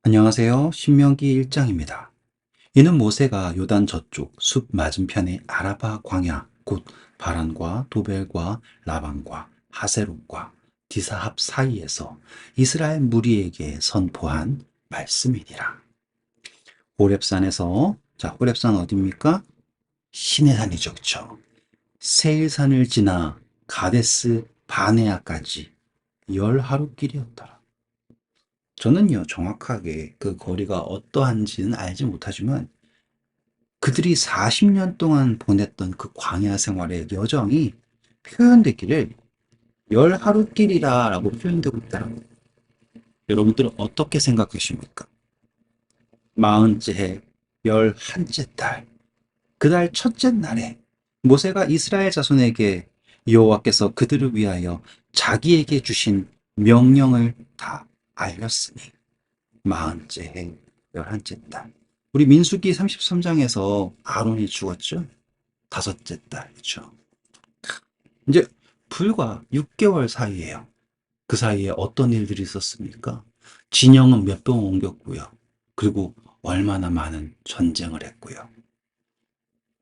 안녕하세요. 신명기 1장입니다. 이는 모세가 요단 저쪽 숲 맞은편의 아라바 광야 곧 바란과 도벨과 라반과 하세롯과 디사합 사이에서 이스라엘 무리에게 선포한 말씀이니라. 호렙산에서 호렙산 어디입니까? 시내산이죠. 그쵸? 세일산을 지나 가데스 바네아까지 열 하루길이었더라. 저는요, 정확하게 그 거리가 어떠한지는 알지 못하지만 그들이 40년 동안 보냈던 그 광야 생활의 여정이 표현되기를 열 하루길이라고 표현되고 있다는 거예요. 여러분들은 어떻게 생각하십니까? 40째 해, 11째 달, 그 달 첫째 날에 모세가 이스라엘 자손에게 여호와께서 그들을 위하여 자기에게 주신 명령을 다 알렸으니 40째 해, 11째 달. 우리 민수기 33장에서 아론이 죽었죠? 다섯째 달, 그죠? 이제 불과 6개월 사이에요. 그 사이에 어떤 일들이 있었습니까? 진영은 몇 번 옮겼고요. 그리고 얼마나 많은 전쟁을 했고요.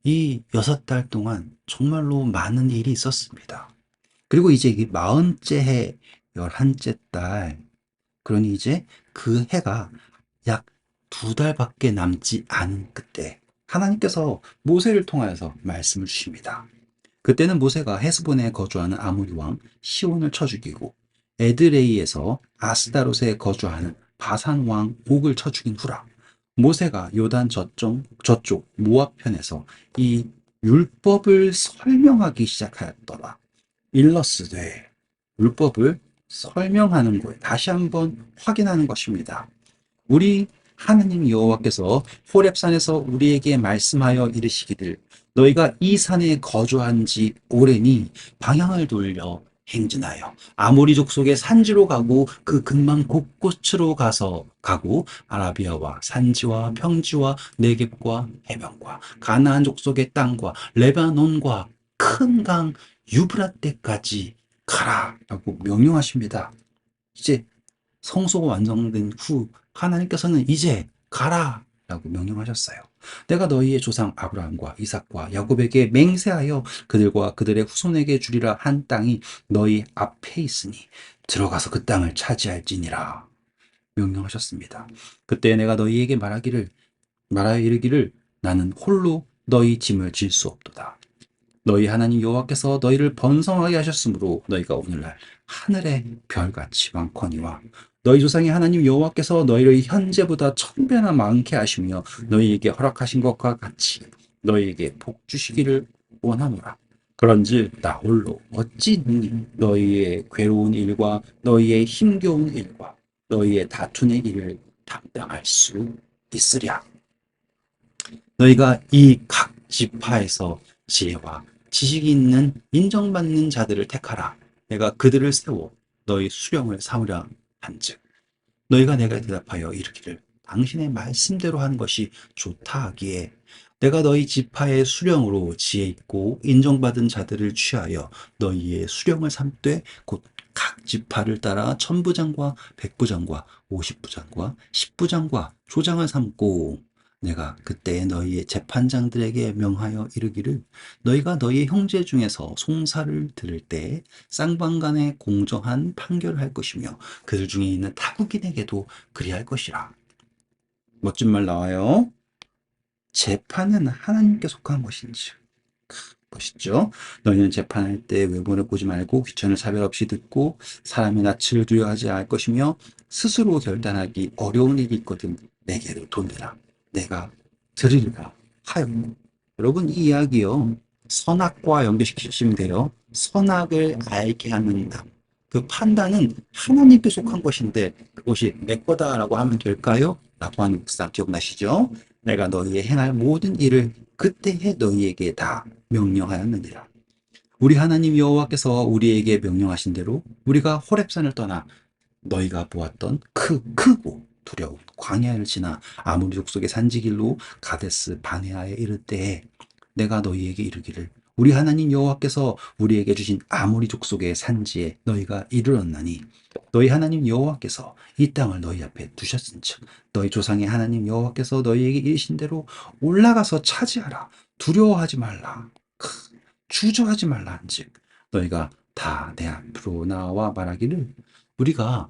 이 6달 동안 정말로 많은 일이 있었습니다. 그리고 이제 이 40째 해, 11째 달, 그러니 이제 그 해가 약 2달밖에 남지 않은 그때 하나님께서 모세를 통하여서 말씀을 주십니다. 그때는 모세가 헤스본에 거주하는 아모리 왕 시온을 쳐 죽이고 에드레이에서 아스다롯에 거주하는 바산 왕 옥을 쳐 죽인 후라. 모세가 요단 저쪽 모압 편에서 이 율법을 설명하기 시작하였더라. 일러스되 율법을 설명하는 거에 다시 한번 확인하는 것입니다. 우리 하나님 여호와께서 호렙산에서 우리에게 말씀하여 이르시기를 너희가 이 산에 거주한 지 오래니 방향을 돌려 행진하여 아모리 족속의 산지로 가고 그 근망 곳곳으로 가고 아라비아와 산지와 평지와 네겝과 해변과 가나안 족속의 땅과 레바논과 큰 강 유브라데까지 가라라고 명령하십니다. 이제 성소가 완성된 후 하나님께서는 이제 가라 라고 명령하셨어요. 내가 너희의 조상 아브라함과 이삭과 야곱에게 맹세하여 그들과 그들의 후손에게 주리라 한 땅이 너희 앞에 있으니 들어가서 그 땅을 차지할지니라 명령하셨습니다. 그때 내가 너희에게 말하여 이르기를 나는 홀로 너희 짐을 질 수 없도다. 너희 하나님 여호와께서 너희를 번성하게 하셨으므로 너희가 오늘날 하늘의 별같이 많거니와 너희 조상의 하나님 여호와께서 너희를 현재보다 1000배나 많게 하시며 너희에게 허락하신 것과 같이 너희에게 복 주시기를 원하노라. 그런즉 나 홀로 어찌 너희의 괴로운 일과 너희의 힘겨운 일과 너희의 다투는 일을 담당할 수 있으랴. 너희가 이 각 지파에서 지혜와 지식이 있는 인정받는 자들을 택하라. 내가 그들을 세워 너희 수령을 삼으려 한즉 너희가 내가 대답하여 이르기를 당신의 말씀대로 하는 것이 좋다 하기에 내가 너희 지파의 수령으로 지혜 있고 인정받은 자들을 취하여 너희의 수령을 삼되 곧 각 지파를 따라 천부장과 백부장과 오십부장과 십부장과 조장을 삼고 내가 그때 너희의 재판장들에게 명하여 이르기를 너희가 너희의 형제 중에서 송사를 들을 때 쌍방간에 공정한 판결을 할 것이며 그들 중에 있는 타국인에게도 그리할 것이라. 멋진 말 나와요. 재판은 하나님께 속한 것인지. 멋있죠? 너희는 재판할 때 외모를 보지 말고 귀천을 차별 없이 듣고 사람의 낯을 두려워하지 않을 것이며 스스로 결단하기 어려운 일이 있거든 내게로 돈내라. 내가 들으리라 하였고. 여러분 이 이야기요. 선악과 연결시키시면 돼요. 선악을 알게 하는 남. 그 판단은 하나님께 속한 것인데 그것이 내 거다라고 하면 될까요? 라고 하는 묵상 기억나시죠? 내가 너희의 행할 모든 일을 그때에 너희에게 다 명령하였느니라. 우리 하나님 여호와께서 우리에게 명령하신 대로 우리가 호렙산을 떠나 너희가 보았던 크고 두려운 광야를 지나 아모리 족속의 산지길로 가데스 바네아에 이를 때에 내가 너희에게 이르기를 우리 하나님 여호와께서 우리에게 주신 아모리 족속의 산지에 너희가 이르렀나니 너희 하나님 여호와께서 이 땅을 너희 앞에 두셨은즉 너희 조상의 하나님 여호와께서 너희에게 이르신 대로 올라가서 차지하라. 두려워하지 말라. 주저하지 말라 한즉 너희가 다 내 앞으로 나와 말하기를 우리가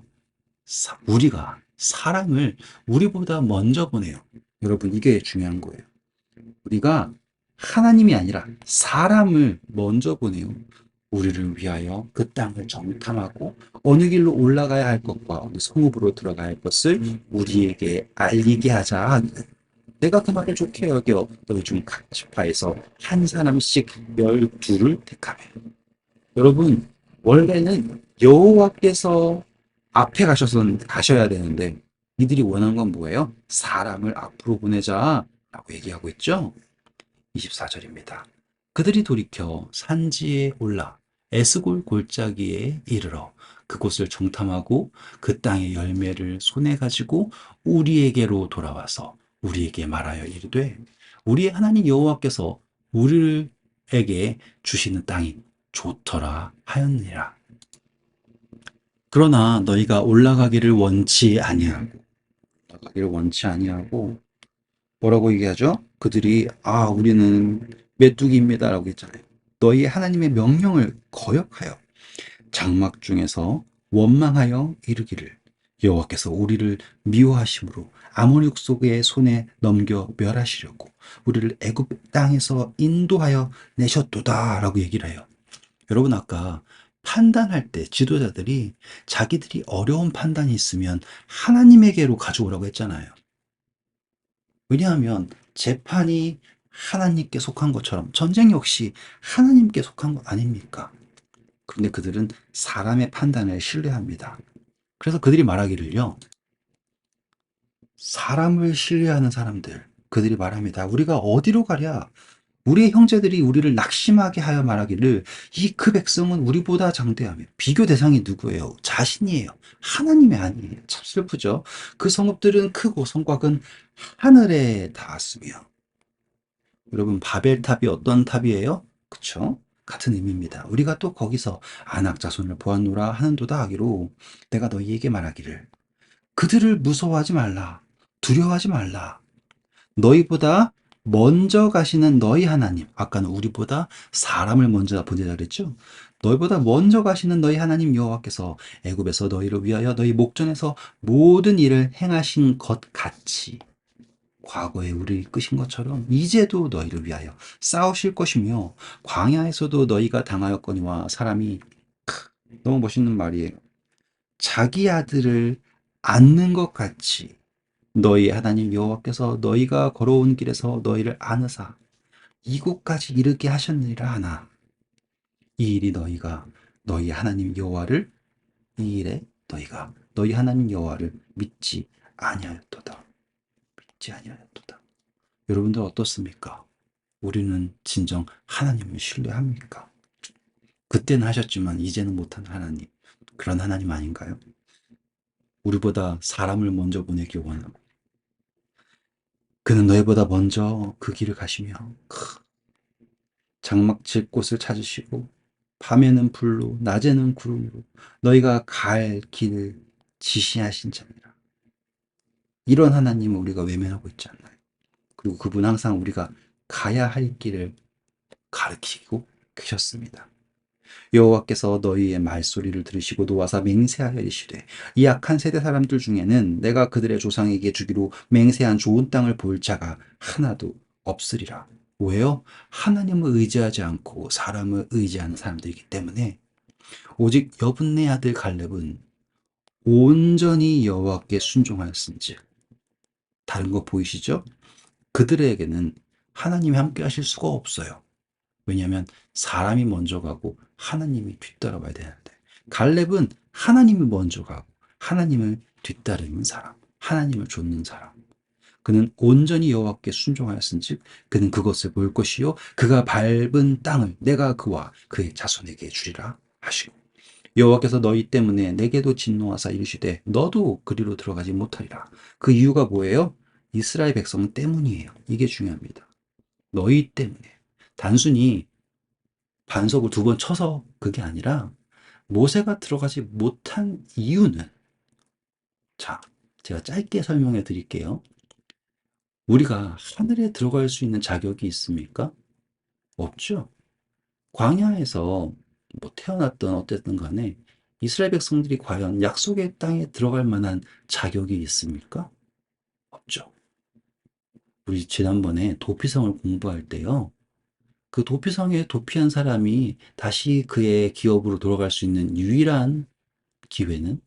사람을 우리보다 먼저 보내요. 여러분, 이게 중요한 거예요. 우리가 하나님이 아니라 사람을 먼저 보내요. 우리를 위하여 그 땅을 정탐하고 어느 길로 올라가야 할 것과 어느 성읍으로 들어가야 할 것을 우리에게 알리게 하자. 내가 그 말을 좋게 여겨 너희 중 각 지파에서 한 사람씩 12를 택하며. 여러분, 원래는 여호와께서 앞에 가셔야 되는데 이들이 원하는 건 뭐예요? 사람을 앞으로 보내자라고 얘기하고 있죠. 24절입니다. 그들이 돌이켜 산지에 올라 에스골 골짜기에 이르러 그곳을 정탐하고 그 땅의 열매를 손에 가지고 우리에게로 돌아와서 우리에게 말하여 이르되 우리의 하나님 여호와께서 우리에게 주시는 땅이 좋더라 하였느니라. 그러나 너희가 올라가기를 원치 아니하고 뭐라고 얘기하죠? 그들이 우리는 메뚜기입니다라고 했잖아요. 너희 하나님의 명령을 거역하여 장막 중에서 원망하여 이르기를 여호와께서 우리를 미워하심으로 아모리 족속의 손에 넘겨 멸하시려고 우리를 애굽 땅에서 인도하여 내셨도다라고 얘기를 해요. 여러분, 아까 판단할 때 지도자들이 자기들이 어려운 판단이 있으면 하나님에게로 가져오라고 했잖아요. 왜냐하면 재판이 하나님께 속한 것처럼 전쟁 역시 하나님께 속한 것 아닙니까? 그런데 그들은 사람의 판단을 신뢰합니다. 그래서 그들이 말하기를요, 사람을 신뢰하는 사람들, 그들이 말합니다. 우리가 어디로 가랴? 우리의 형제들이 우리를 낙심하게 하여 말하기를 그 백성은 우리보다 장대하며. 비교 대상이 누구예요? 자신이에요. 하나님이 아니에요. 참 슬프죠. 그 성읍들은 크고 성곽은 하늘에 닿았으며. 여러분, 바벨탑이 어떤 탑이에요? 그쵸? 같은 의미입니다. 우리가 또 거기서 안악 자손을 보았노라 하는도다 하기로 내가 너희에게 말하기를 그들을 무서워하지 말라. 두려워하지 말라. 너희보다 먼저 가시는 너희 하나님, 아까는 우리보다 사람을 먼저 보내자 그랬죠? 너희보다 먼저 가시는 너희 하나님 여호와께서 애굽에서 너희를 위하여 너희 목전에서 모든 일을 행하신 것 같이 과거에 우리를 이끄신 것처럼 이제도 너희를 위하여 싸우실 것이며 광야에서도 너희가 당하였거니와. 사람이 너무 멋있는 말이에요. 자기 아들을 안는 것 같이 너희 하나님 여호와께서 너희가 걸어온 길에서 너희를 안으사 이곳까지 이르게 하셨느니라 하나 이 일이 너희 하나님 여호와를 이 일에 너희가 너희 하나님 여호와를 믿지 아니하였도다. 믿지 아니하였도다. 여러분들 어떻습니까? 우리는 진정 하나님을 신뢰합니까? 그때는 하셨지만 이제는 못하는 하나님, 그런 하나님 아닌가요? 우리보다 사람을 먼저 보내기 원하고 그는 너희보다 먼저 그 길을 가시며 장막칠 곳을 찾으시고 밤에는 불로 낮에는 구름으로 너희가 갈 길을 지시하신 자니라. 이런 하나님을 우리가 외면하고 있지 않나요? 그리고 그분 항상 우리가 가야 할 길을 가르치고 계셨습니다. 여호와께서 너희의 말소리를 들으시고 노하사 맹세하여 이르시되 이 악한 세대 사람들 중에는 내가 그들의 조상에게 주기로 맹세한 좋은 땅을 볼 자가 하나도 없으리라. 왜요? 하나님을 의지하지 않고 사람을 의지하는 사람들이기 때문에. 오직 여분네 아들 갈렙은 온전히 여호와께 순종하였은즉. 다른 거 보이시죠? 그들에게는 하나님이 함께 하실 수가 없어요. 왜냐하면 사람이 먼저 가고 하나님이 뒤따라와야 되는데 갈렙은 하나님이 먼저 가고 하나님을 뒤따르는 사람, 하나님을 좇는 사람. 그는 온전히 여호와께 순종하였은즉 그는 그것을 볼 것이요 그가 밟은 땅을 내가 그와 그의 자손에게 주리라 하시고 여호와께서 너희 때문에 내게도 진노하사 이르시되 너도 그리로 들어가지 못하리라. 그 이유가 뭐예요? 이스라엘 백성 때문이에요. 이게 중요합니다. 너희 때문에. 단순히 반석을 두 번 쳐서 그게 아니라 모세가 들어가지 못한 이유는, 자, 제가 짧게 설명해 드릴게요. 우리가 하늘에 들어갈 수 있는 자격이 있습니까? 없죠. 광야에서 뭐 태어났든 어쨌든 간에 이스라엘 백성들이 과연 약속의 땅에 들어갈 만한 자격이 있습니까? 없죠. 우리 지난번에 도피성을 공부할 때요. 그 도피성에 도피한 사람이 다시 그의 기업으로 돌아갈 수 있는 기회는,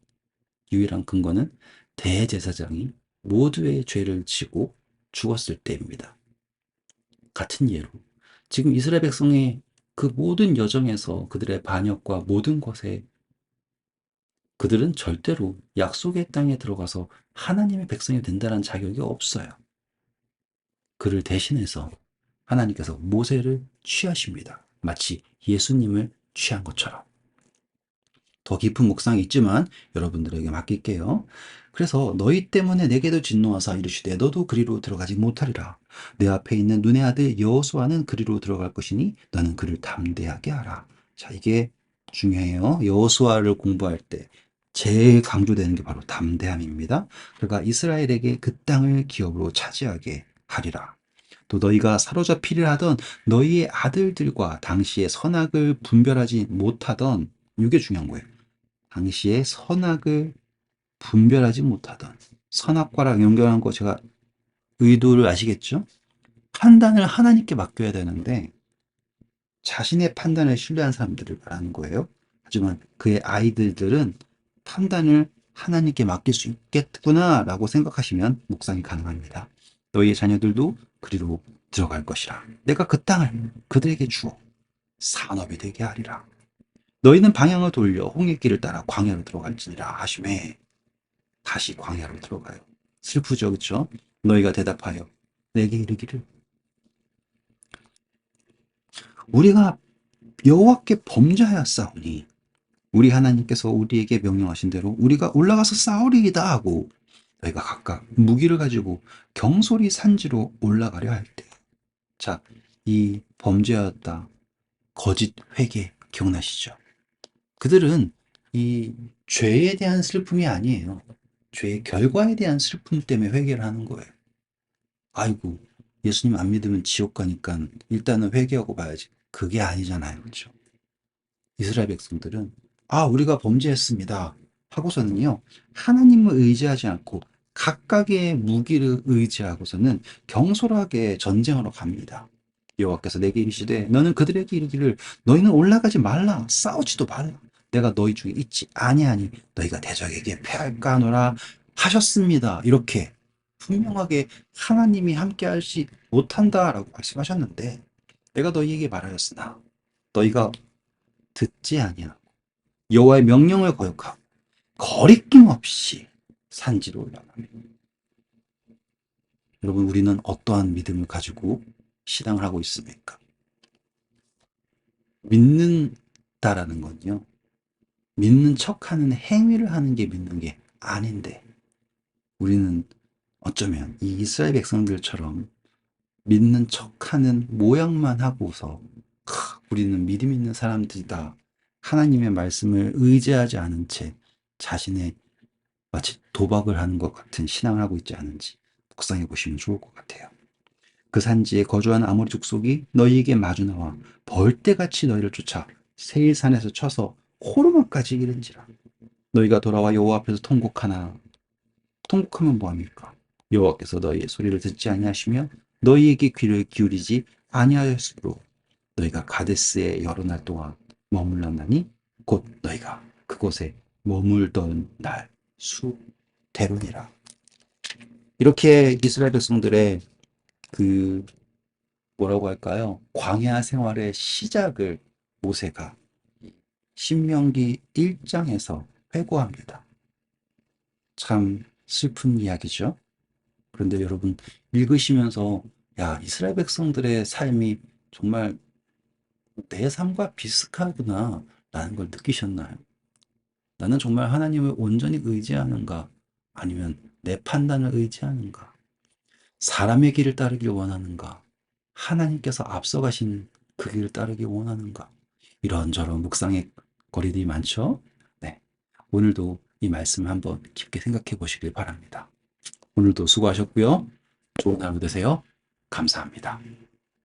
유일한 근거는 대제사장이 모두의 죄를 지고 죽었을 때입니다. 같은 예로 지금 이스라엘 백성의 그 모든 여정에서 그들의 반역과 모든 것에 그들은 절대로 약속의 땅에 들어가서 하나님의 백성이 된다는 자격이 없어요. 그를 대신해서 하나님께서 모세를 취하십니다. 마치 예수님을 취한 것처럼. 더 깊은 묵상이 있지만 여러분들에게 맡길게요. 그래서 너희 때문에 내게도 진노하사 이르시되 너도 그리로 들어가지 못하리라. 내 앞에 있는 눈의 아들 여호수아는 그리로 들어갈 것이니 너는 그를 담대하게 하라. 자, 이게 중요해요. 여호수아를 공부할 때 제일 강조되는 게 바로 담대함입니다. 그가 이스라엘에게 그 땅을 기업으로 차지하게 하리라. 또 너희가 사로잡히려 하던 너희의 아들들과 당시의 선악을 분별하지 못하던, 이게 중요한 거예요. 당시에 선악을 분별하지 못하던, 선악과랑 연결한 거 제가 의도를 아시겠죠? 판단을 하나님께 맡겨야 되는데 자신의 판단을 신뢰한 사람들을 말하는 거예요. 하지만 그의 아이들은 판단을 하나님께 맡길 수 있겠구나라고 생각하시면 묵상이 가능합니다. 너희의 자녀들도 그리로 들어갈 것이라. 내가 그 땅을 그들에게 주어 산업이 되게 하리라. 너희는 방향을 돌려 홍해길을 따라 광야로 들어갈지니라 하시매 다시 광야로 들어가요. 슬프죠, 그렇죠? 너희가 대답하여 내게 이르기를 우리가 여호와께 범죄하였사오니 우리 하나님께서 우리에게 명령하신 대로 우리가 올라가서 싸우리이다 하고 너희가 각각 무기를 가지고 경솔이 산지로 올라가려 할 때, 자, 이 범죄하였다 거짓 회개 기억나시죠? 그들은 이 죄에 대한 슬픔이 아니에요. 죄의 결과에 대한 슬픔 때문에 회개를 하는 거예요. 아이고, 예수님 안 믿으면 지옥 가니까 일단은 회개하고 봐야지. 그게 아니잖아요. 그렇죠? 이스라엘 백성들은 우리가 범죄했습니다. 하고서는요. 하나님을 의지하지 않고 각각의 무기를 의지하고서는 경솔하게 전쟁하러 갑니다. 여호와께서 내게 이르시되 너는 그들에게 이르기를 너희는 올라가지 말라 싸우지도 말라 내가 너희 중에 있지 아니하니 너희가 대적에게 패할까 하노라 하셨습니다. 이렇게 분명하게 하나님이 함께하지 못한다라고 말씀하셨는데 내가 너희에게 말하였으나 너희가 듣지 아니하고 여호와의 명령을 거역하고 거리낌 없이 산지로 올라가며, 여러분 우리는 어떠한 믿음을 가지고 신앙을 하고 있습니까? 믿는다라는 건요, 믿는 척하는 행위를 하는 게 믿는 게 아닌데 우리는 어쩌면 이 이스라엘 백성들처럼 믿는 척하는 모양만 하고서 우리는 믿음 있는 사람들이다. 하나님의 말씀을 의지하지 않은 채 자신의 마치 도박을 하는 것 같은 신앙을 하고 있지 않은지 묵상해 보시면 좋을 것 같아요. 그 산지에 거주하는 아모리 족속이 너희에게 마주 나와 벌떼같이 너희를 쫓아 세일산에서 쳐서 호르몬까지 이른지라. 너희가 돌아와 여호와 앞에서 통곡하나 통곡하면 뭐합니까? 여호와께서 너희의 소리를 듣지 아니하시며 너희에게 귀를 기울이지 아니하였으므로 너희가 가데스에 여러 날 동안 머물렀나니 곧 너희가 그곳에 머물던 날 수대로니라. 이렇게 이스라엘 백성들의 그 뭐라고 할까요? 광야 생활의 시작을 모세가 신명기 1장에서 회고합니다. 참 슬픈 이야기죠. 그런데 여러분 읽으시면서 야, 이스라엘 백성들의 삶이 정말 내 삶과 비슷하구나 라는 걸 느끼셨나요? 나는 정말 하나님을 온전히 의지하는가? 아니면 내 판단을 의지하는가? 사람의 길을 따르길 원하는가? 하나님께서 앞서가신 그 길을 따르길 원하는가? 이런저런 묵상의 거리들이 많죠. 네. 오늘도 이 말씀을 한번 깊게 생각해 보시길 바랍니다. 오늘도 수고하셨고요. 좋은 하루 되세요. 감사합니다.